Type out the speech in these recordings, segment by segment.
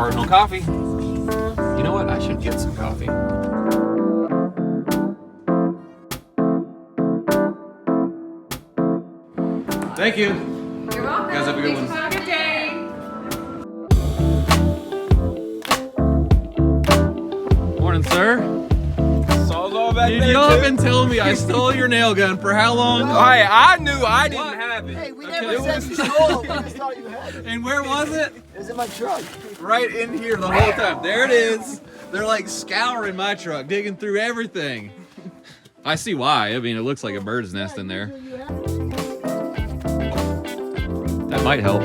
Cardinal coffee. You know what? I should get some coffee. Thank you. You're welcome. You guys have a good one. Have a good day. Morning, sir. Saw's all back Dude, there, y'all have too. been telling me I stole your nail gun for how long? Hey, I knew I didn't have it. Hey, we Okay. never said you stole it. We just thought you had it. And where was it? It was in my truck. Right in here the whole time. There it is. They're like scouring my truck, digging through everything. I see why. I mean, it looks like a bird's nest in there. That might help.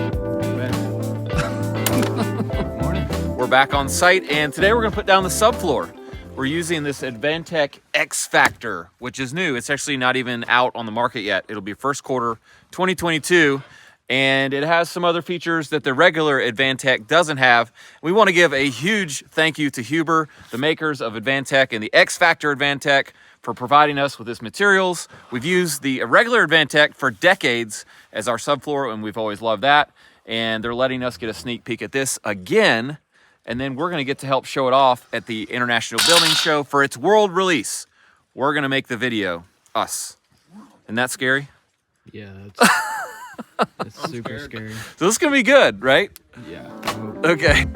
Morning. We're back on site, and today we're gonna put down the subfloor. We're using this AdvanTech X-Factor, which is new. It's actually not even out on the market yet. It'll be first quarter 2022, and it has some other features that the regular AdvanTech doesn't have. We want to give a huge thank you to Huber, the makers of AdvanTech and the X-Factor AdvanTech, for providing us with this materials. We've used the regular AdvanTech for decades as our subfloor, and we've always loved that. And they're letting us get a sneak peek at this again. And then we're gonna get to help show it off at the International Building Show for its world release. We're gonna make the video, us. Isn't that scary? Yeah, that's super scary. So this is gonna be good, right? Yeah. Okay.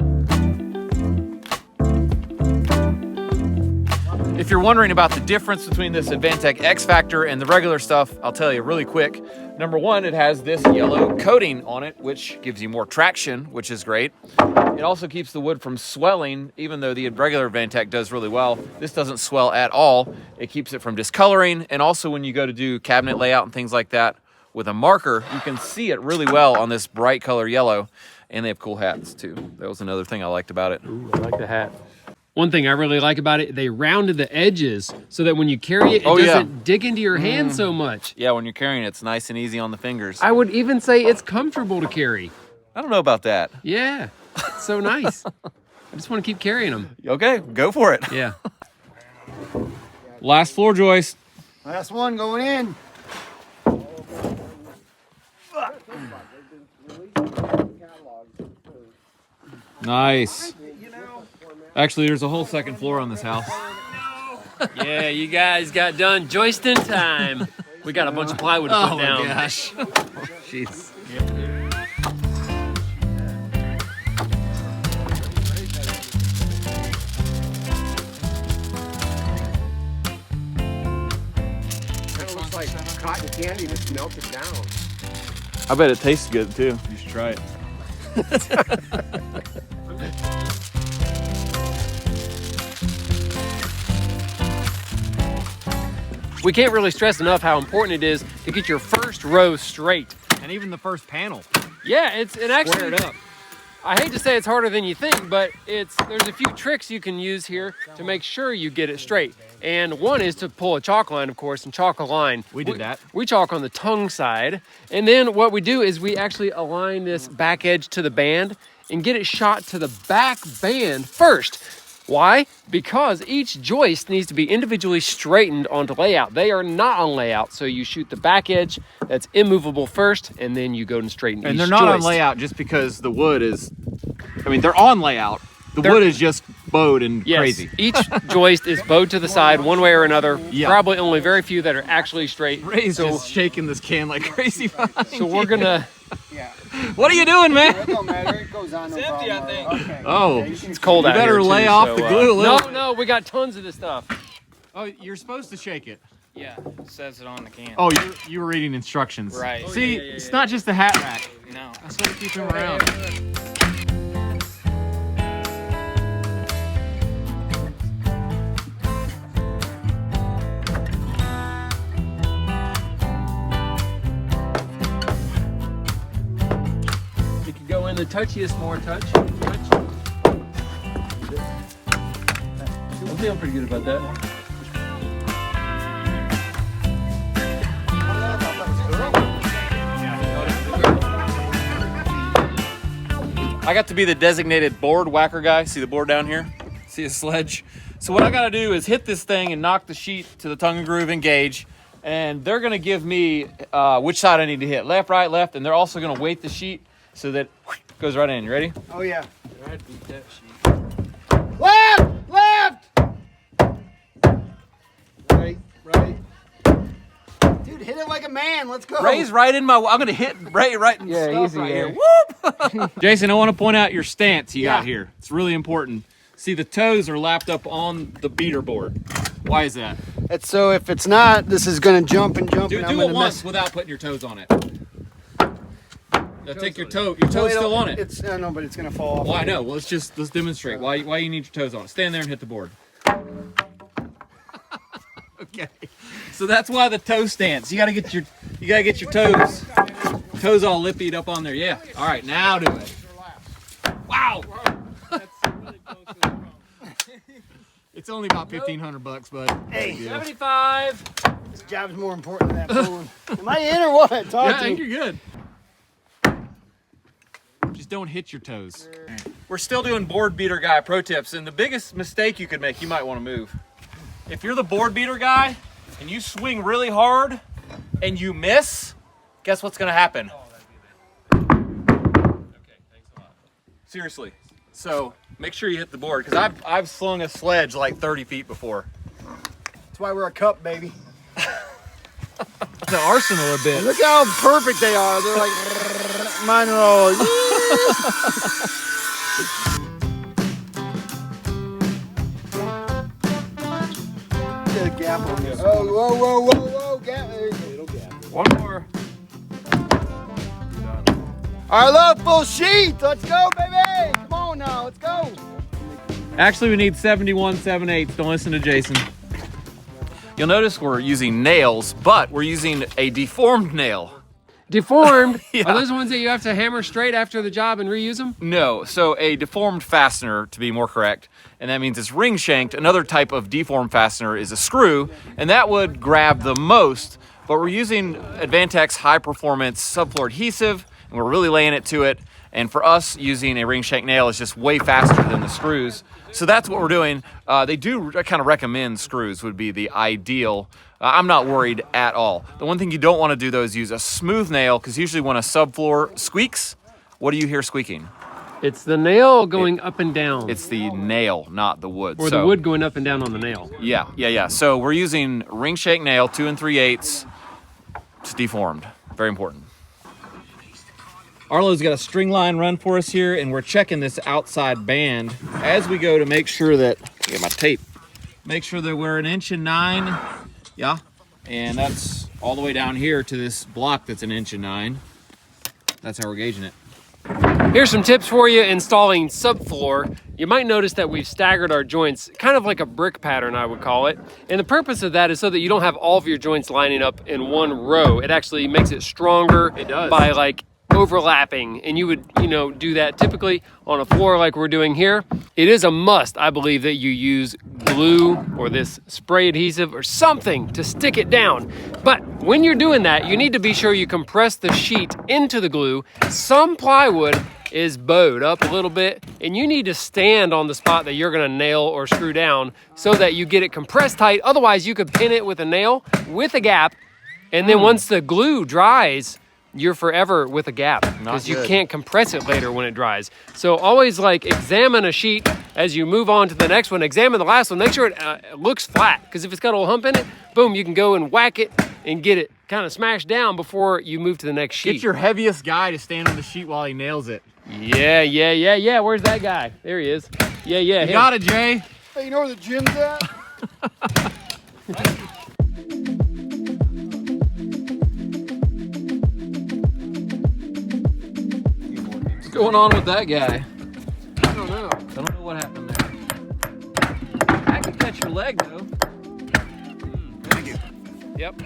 If you're wondering about the difference between this AdvanTech X-Factor and the regular stuff, I'll tell you really quick. Number one, it has this yellow coating on it, which gives you more traction, which is great. It also keeps the wood from swelling, even though the regular AdvanTech does really well. This doesn't swell at all. It keeps it from discoloring, and also when you go to do cabinet layout and things like that with a marker, you can see it really well on this bright color yellow. And they have cool hats too. That was another thing I liked about it. Ooh, I like the hat. One thing I really like about it, they rounded the edges so that when you carry it, it doesn't dig into your hand so much. Yeah, when you're carrying it, it's nice and easy on the fingers. I would even say it's comfortable to carry. I don't know about that. Yeah, it's so nice. I just want to keep carrying them. Okay, go for it. Yeah. Last floor joist. Last one going in. Nice. Actually, there's a whole second floor on this house. Yeah, you guys got done joisting time. We got a bunch of plywood to put down. Oh my gosh. Jeez. It looks like cotton candy that's melted down. I bet it tastes good too. You should try it. We can't really stress enough how important it is to get your first row straight. And even the first panel. Yeah, it actually, Square it up. I hate to say it's harder than you think, but there's a few tricks you can use here to make sure you get it straight. And one is to pull a chalk line, of course, and chalk a line. We did that. We chalk on the tongue side. And then what we do is we actually align this back edge to the band and get it shot to the back band first. Why? Because each joist needs to be individually straightened onto layout. They are not on layout, so you shoot the back edge that's immovable first, and then you go and straighten each And they're not on joist. layout just because the wood is, I mean, they're on layout. The wood is just bowed and Yes, crazy. each joist is bowed to the side one way or another. Yeah. Probably only very few that are actually straight. Ray's so, just shaking this can like crazy. so we're gonna. Yeah. What are you doing, man? It don't matter. It goes on. No It's empty, problem. I think. Okay. Oh, It's cold you out better here, too, lay off so, the glue a little. No, we got tons of this stuff. Oh, you're supposed to shake it. Yeah, it says it on the can. Oh, you were reading instructions. Right. See, it's not just a hat rack. No. That's why we keep him around. We could go in the touchiest more touch. I'm feeling pretty good about that. I got to be the designated board whacker guy. See the board down here? See a sledge? So what I gotta do is hit this thing and knock the sheet to the tongue and groove engage. And they're gonna give me which side I need to hit. Left, right, left. And they're also gonna weight the sheet so that it goes right in. You ready? Oh yeah. Brad beat that sheet. Left! Left! Right. Dude, hit it like a man. Let's go. Ray's right in my. I'm gonna hit Ray right in the stuff easy right there. here. Whoop! Jason, I want to point out your stance you got here. It's really important. See, the toes are lapped up on the beater board. Why is that? It's so if it's not, this is gonna jump and jump. Do and I'm it gonna once mess. without putting your toes on it. Now take your toe. Your toe's still on it. It's no, but it's gonna fall off. Well, I know. Well, let's demonstrate why you need your toes on it. Stand there and hit the board. Okay. So that's why the toe stance. You gotta get your toes all lippied up on there. Yeah. All right. Now do it. Wow. It's only about $1,500, bud. Hey, 75. this job's more important than that pulling. Am I in or what? Talk Yeah, I to think me. you're good. Just don't hit your toes. We're still doing board beater guy pro tips, and the biggest mistake you could make, you might want to move. If you're the board beater guy and you swing really hard and you miss, guess what's going to happen? Okay, thanks a lot. Seriously. So make sure you hit the board, because I've slung a sledge like 30 feet before. That's why we're a cup, baby. The arsenal a bit. Look how perfect they are. They're like mine are all. Get a gap on this. Oh, whoa, gap. There you go. Little gap. One more. All right, look, full sheet. Let's go, baby. Come on now, let's go. Actually, we need 71 7/8. Don't listen to Jason. You'll notice we're using nails, but we're using a deformed nail. Deformed. Yeah. Are those ones that you have to hammer straight after the job and reuse them? No, so a deformed fastener, to be more correct, and that means it's ring shanked. Another type of deformed fastener is a screw, and that would grab the most, but we're using AdvanTech's high performance subfloor adhesive, and we're really laying it to it. And for us, using a ring shank nail is just way faster than the screws. So that's what we're doing. They do kind of recommend screws would be the ideal. I'm not worried at all. The one thing you don't want to do though is use a smooth nail, because usually when a subfloor squeaks, what do you hear squeaking? It's the nail going up and down. It's the nail, not the wood. Or the wood going up and down on the nail. Yeah. So we're using ring shank nail, 2 3/8. It's deformed. Very important. Arlo's got a string line run for us here, and we're checking this outside band as we go to make sure that, get my tape, make sure that we're 1.9 inches, yeah, and that's all the way down here to this block that's 1.9 inches. That's how we're gauging it. Here's some tips for you installing subfloor. You might notice that we've staggered our joints, kind of like a brick pattern, I would call it. And the purpose of that is so that you don't have all of your joints lining up in one row. It actually makes it stronger. It does. By like overlapping, and you would, do that typically on a floor like we're doing here. It is a must, I believe, that you use glue or this spray adhesive or something to stick it down. But when you're doing that, you need to be sure you compress the sheet into the glue. Some plywood is bowed up a little bit, and you need to stand on the spot that you're gonna nail or screw down so that you get it compressed tight. Otherwise, you could pin it with a nail with a gap, and then once the glue dries, you're forever with a gap because you can't compress it later when it dries. So always examine a sheet as you move on to the next one. Examine the last one. Make sure it looks flat, because if it's got a little hump in it, boom, you can go and whack it and get it kind of smashed down before you move to the next sheet. Get your heaviest guy to stand on the sheet while he nails it. Yeah. Where's that guy? There he is. Yeah. You got it, Jay. Hey, you know where the gym's at? What's going on with that guy? I don't know. I don't know what happened there. I can catch your leg though. Thank you. Yep.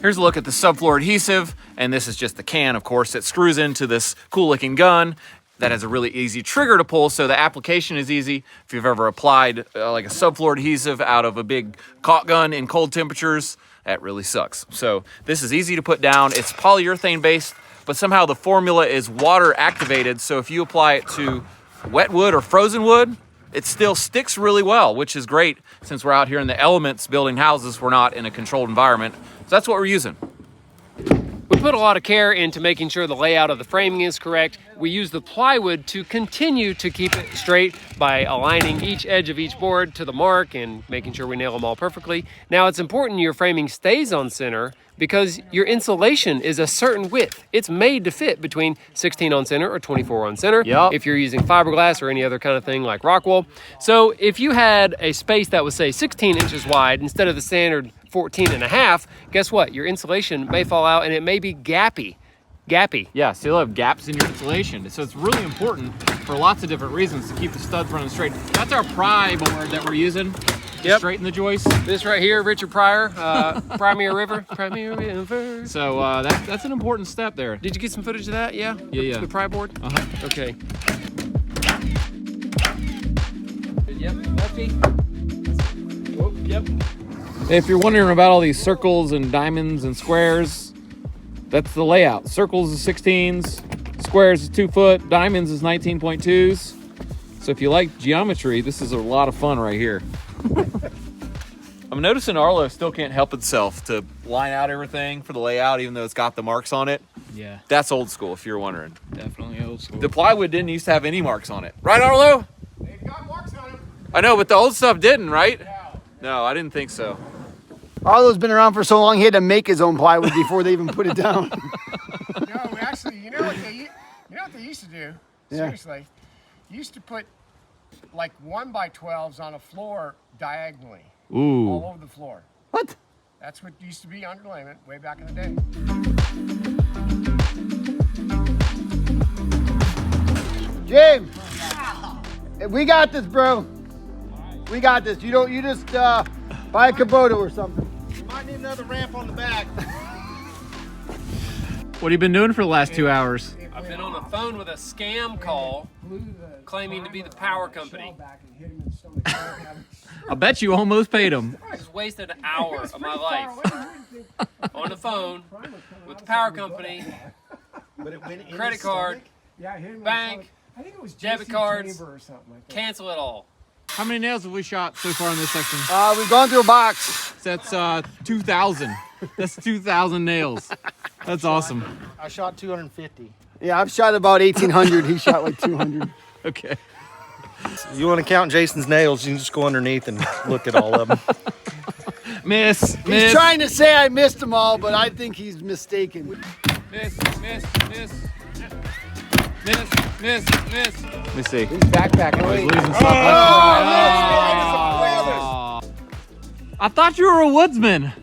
Here's a look at the subfloor adhesive, and this is just the can, of course, that screws into this cool looking gun that has a really easy trigger to pull, so the application is easy. If you've ever applied like a subfloor adhesive out of a big caulk gun in cold temperatures, that really sucks. So this is easy to put down. It's polyurethane based, but somehow the formula is water activated, so if you apply it to wet wood or frozen wood, it still sticks really well, which is great since we're out here in the elements building houses. We're not in a controlled environment. So that's what we're using. We We put a lot of care into making sure the layout of the framing is correct. We use the plywood to continue to keep it straight by aligning each edge of each board to the mark and making sure we nail them all perfectly. Now, it's important your framing stays on center because your insulation is a certain width. It's made to fit between 16 on center or 24 on center. Yep. If you're using fiberglass or any other kind of thing like rock wool. So if you had a space that was, say, 16 inches wide instead of the standard 14 and a half, guess what? Your insulation may fall out and it may be gappy. Yeah, so you'll have gaps in your insulation. So it's really important for lots of different reasons to keep the studs running straight. That's our pry board that we're using to straighten the joist. This right here, Richard Pryor, Premier River. So that's an important step there. Did you get some footage of that? Yeah? Yeah. The pry board? Uh-huh. Okay. Yep, lefty. Oh, yep. If you're wondering about all these circles and diamonds and squares, that's the layout. Circles is 16s, squares is 2 foot, diamonds is 19.2s. So if you like geometry, this is a lot of fun right here. I'm noticing Arlo still can't help itself to line out everything for the layout, even though it's got the marks on it. Yeah, That's old school, if you're wondering. definitely old school. The plywood didn't used to have any marks on it. Right, Arlo? They've got marks on them. I know, but the old stuff didn't, right? No, I didn't think so. Arlo's been around for so long, he had to make his own plywood before they even put it down. No, actually, you know what they used to do? Yeah. Seriously, used to put like 1x12s on a floor diagonally, all Ooh. over the floor. What? That's what used to be underlayment way back in the day. James, we got this, bro. We got this. You just buy a Kubota or something. You might need another ramp on the back. What have you been doing for the last 2 hours? I've been on the phone with a scam call claiming to be the power company. I bet you almost paid them. I just wasted an hour of my life on the phone with the power company, But it went in credit his card, Yeah, I hit him. bank, I think it was debit JC cards, Chamber or something like that. cancel it all. How many nails have we shot so far in this section? We've gone through a box. That's 2,000. That's 2,000 nails. That's awesome. I shot 250. Yeah, I've shot about 1,800. He shot like 200. Okay. You want to count Jason's nails, you can just go underneath and look at all of them. Miss. He's trying to say I missed them all, but I think he's mistaken. Miss. Miss. Let me see. He's backpacking. He's losing stuff. I thought you were a woodsman.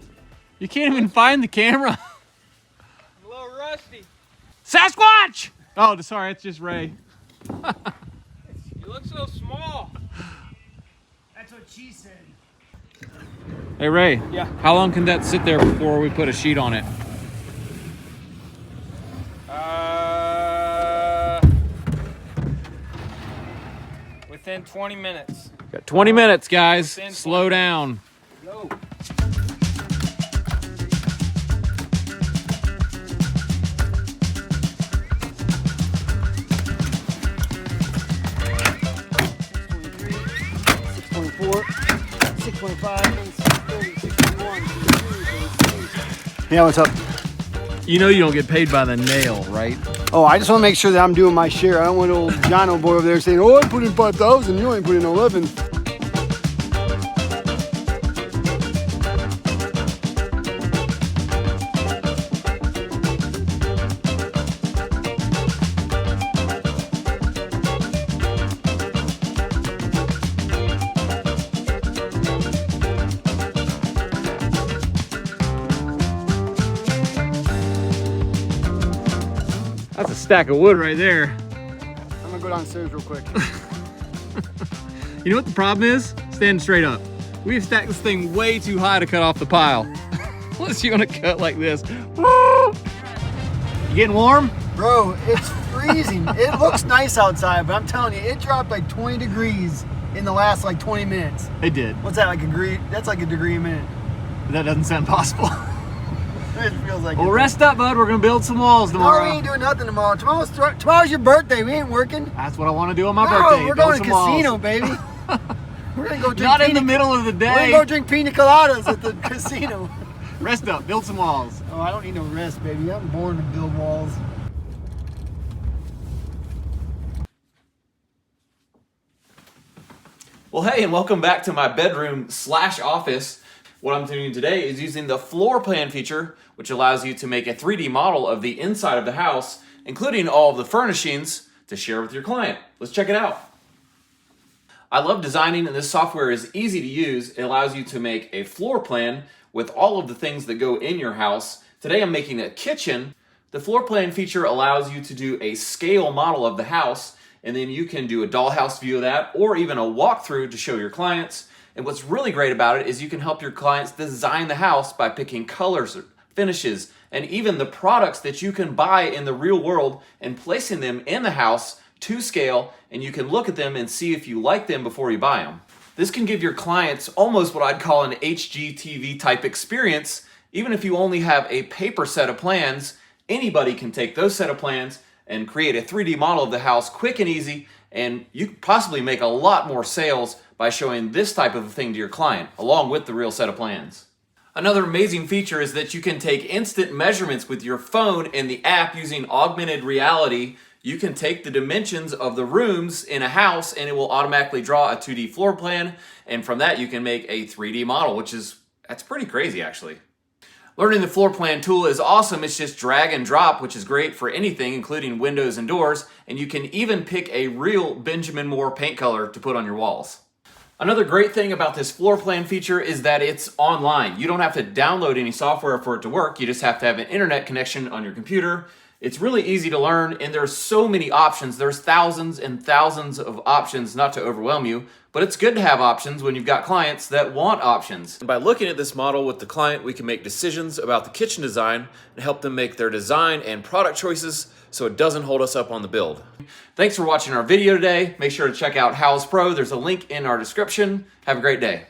You can't even find the camera. A little rusty. Sasquatch! Oh, sorry, it's just Ray. You look so small. That's what she said. Hey, Ray. Yeah. How long can that sit there before we put a sheet on it? Within 20 minutes. Got 20 minutes, guys. Within Slow 20 down. Go. Yeah, what's up? You know you don't get paid by the nail, right? Oh, I just want to make sure that I'm doing my share. I don't want old Jono boy over there saying, "Oh, I put in 5,000. You ain't put in 11." That's a stack of wood right there. I'm gonna go downstairs real quick. You know what the problem is? Stand straight up. We've stacked this thing way too high to cut off the pile. Unless you're gonna cut like this. You getting warm? Bro, it's freezing. It looks nice outside, but I'm telling you, it dropped like 20 degrees in the last like 20 minutes. It did. What's that, like a degree? That's like a degree a minute. That doesn't sound possible. It feels like Well, it. rest up, bud. We're gonna build some walls No, tomorrow. we ain't doing nothing tomorrow. Tomorrow's your birthday. We ain't working. That's what I want to do on my No, birthday. we're build going to some walls. casino, baby. We're gonna go drink Not in the pina- middle of the We're gonna day. go drink pina coladas at the casino. Rest up, build some walls. Oh, I don't need no rest, baby. I'm born to build walls. Well, hey, and welcome back to my bedroom / office. What I'm doing today is using the floor plan feature, which allows you to make a 3D model of the inside of the house, including all of the furnishings, to share with your client. Let's check it out. I love designing, and this software is easy to use. It allows you to make a floor plan with all of the things that go in your house. Today I'm making a kitchen. The floor plan feature allows you to do a scale model of the house, and then you can do a dollhouse view of that, or even a walkthrough to show your clients. And what's really great about it is you can help your clients design the house by picking colors, finishes, and even the products that you can buy in the real world and placing them in the house to scale, and you can look at them and see if you like them before you buy them. This can give your clients almost what I'd call an HGTV type experience. Even if you only have a paper set of plans, anybody can take those set of plans and create a 3D model of the house quick and easy, and you could possibly make a lot more sales by showing this type of a thing to your client, along with the real set of plans. Another amazing feature is that you can take instant measurements with your phone and the app using augmented reality. You can take the dimensions of the rooms in a house and it will automatically draw a 2D floor plan, and from that you can make a 3D model, that's pretty crazy actually. Learning the floor plan tool is awesome. It's just drag and drop, which is great for anything, including windows and doors, and you can even pick a real Benjamin Moore paint color to put on your walls. Another great thing about this floor plan feature is that it's online. You don't have to download any software for it to work. You just have to have an internet connection on your computer. It's really easy to learn, and there's so many options. There's thousands and thousands of options, not to overwhelm you, but it's good to have options when you've got clients that want options. And by looking at this model with the client, we can make decisions about the kitchen design and help them make their design and product choices so it doesn't hold us up on the build. Thanks for watching our video today. Make sure to check out Houzz Pro. There's a link in our description. Have a great day.